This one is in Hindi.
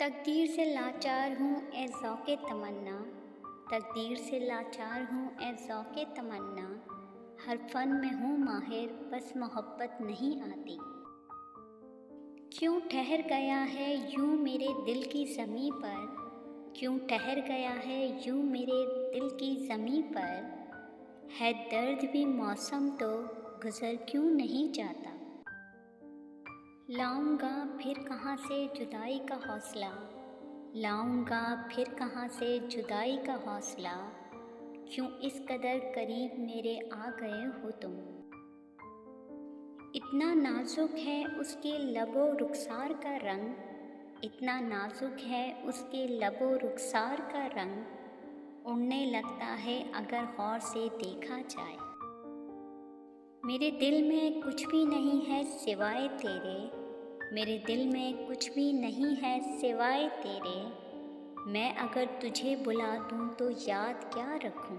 तकदीर से लाचार हूँ ए ज़ौक़े तमन्ना, तकदीर से लाचार हूँ ए ज़ौक़े तमन्ना। हर फ़न में हूँ माहिर बस मोहब्बत नहीं आती। क्यों ठहर गया है यूँ मेरे दिल की ज़मीं पर, क्यों ठहर गया है यूँ मेरे दिल की ज़मीं पर। है दर्द भी मौसम तो गुज़र क्यों नहीं जाता। लाऊंगा फिर कहाँ से जुदाई का हौसला, लाऊंगा फिर कहाँ से जुदाई का हौसला। क्यों इस कदर करीब मेरे आ गए हो तुम। इतना नाजुक है उसके लबो रुखसार का रंग, इतना नाजुक है उसके लबो रुखसार का रंग। उड़ने लगता है अगर गौर से देखा जाए। मेरे दिल में कुछ भी नहीं है सिवाय तेरे, मेरे दिल में कुछ भी नहीं है सिवाय तेरे। मैं अगर तुझे बुला दूँ तो याद क्या रखूँ।